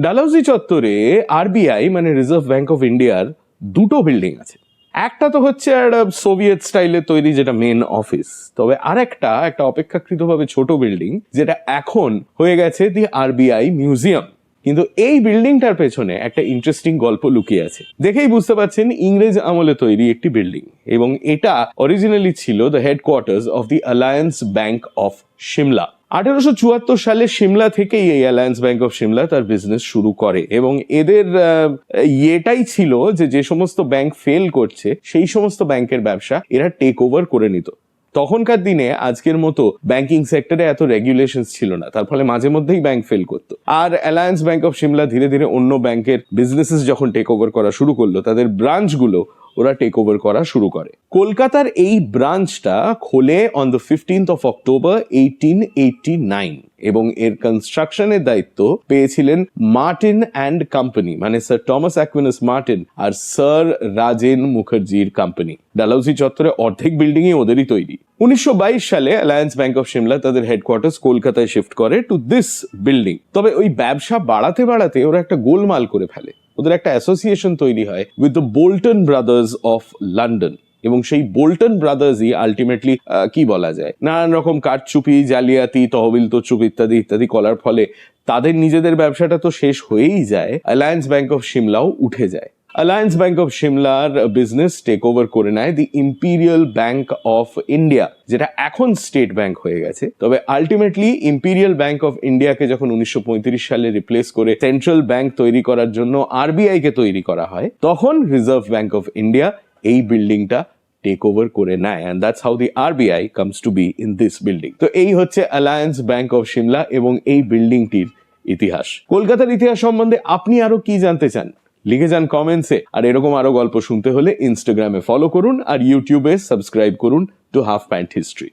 ডালহৌসি চত্বরে আরবিআই মানে reserve bank of ইন্ডিয়ার দুটো বিল্ডিং আছে। একটা তো হচ্ছে একটা সোভিয়েত স্টাইলে তৈরি যেটা মেন অফিস, তবে আরেকটা একটা অপেক্ষাকৃতভাবে ছোট বিল্ডিং যেটা এখন হয়ে গেছে দি আরবিআই মিউজিয়াম। কিন্তু এই বিল্ডিংটার পেছনে একটা ইন্টারেস্টিং গল্প লুকিয়ে আছে। দেখেই বুঝতে পারছেন ইংরেজ আমলে তৈরি একটি বিল্ডিং, এবং এটা অরিজিনালি ছিল the headquarters of the alliance bank of Shimla. 1874 সালে সিমলা থেকেই এই অ্যালায়েন্স ব্যাংক অফ সিমলা তার বিজনেস শুরু করে, এবং এদের এটাই ছিল যে সমস্ত ব্যাংক ফেল করছে সেই সমস্ত ব্যাংকের ব্যবসা এরা টেক ওভার করে নিত। তখনকার দিনে আজকের মতো ব্যাংকিং সেক্টরে এত রেগুলেশনস ছিল না, তার ফলে মাঝে মধ্যেই ব্যাংক ফেল করতো। আর অ্যালায়েন্স ব্যাংক অফ সিমলা ধীরে ধীরে অন্য ব্যাংকের বিজনেসেস যখন টেক ওভার করা শুরু করলো, তাদের ব্রাঞ্চগুলো ওরা টেক ওভার করা শুরু করে। কলকাতার এই ব্রাঞ্চটা খোলে on the 15th of October 1889, এবং এর কনস্ট্রাকশনের দায়িত্ব পেয়েছিলেন মার্টিন অ্যান্ড কোম্পানি, মানে স্যার টমাস অ্যাকুইনাস মার্টিন আর স্যার রাজেন মুখার্জির কোম্পানি। ডালহৌসি চত্বরে অর্ধেক বিল্ডিংই ওদেরই তৈরি। 1922 সালে অ্যালায়েন্স ব্যাংক অফ সিমলা তাদের হেডকোয়ার্টার্স কলকাতায় শিফট করে টু দিস বিল্ডিং। তবে ওই ব্যবসা বাড়াতে বাড়াতে ওরা একটা গোলমাল করে ফেলে। ওদের একটা অ্যাসোসিয়েশন তৈরি হয় with the Bolton brothers of London, এবং সেই বোল্টন ব্রাদার্সই আলটিমেটলি কি বলা যায়, নানান রকম কারচুপি, জালিয়াতি, তহবিল তছরুপ ইত্যাদি ইত্যাদি করার ফলে তাদের নিজেদের ব্যবসাটা তো শেষ হয়েই যায়, অ্যালায়েন্স ব্যাংক অফ সিমলাও উঠে যায়। অ্যালায়েন্স ব্যাংক অফ সিমলার বিজনেস টেক ওভার করে নেয় the imperial bank of India, যেটা এখন স্টেট ব্যাংক হয়ে গেছে। তবে আলটিমেটলি ইম্পিরিয়াল ব্যাংক অফ ইন্ডিয়াকে যখন 1935 সালে রিপ্লেস করে সেন্ট্রাল ব্যাংক তৈরি করার জন্য আরবিআই কে তৈরি করা হয়, তখন রিজার্ভ ব্যাংক অফ ইন্ডিয়া এই বিল্ডিংটা টেক ওভার করে নেয়, and that's how the RBI comes to be in this building. তো এই হচ্ছে অ্যালায়েন্স ব্যাংক অফ সিমলা এবং এই বিল্ডিংটির ইতিহাস। কলকাতার ইতিহাস সম্বন্ধে আপনি আরো কি জানতে চান লিখে যান কমেন্টসে। আর এরকম আরো গল্প শুনতে হলে ইনস্টাগ্রামে ফলো করুন আর ইউটিউবে সাবস্ক্রাইব করুন টু হাফ প্যান্ট হিস্ট্রি।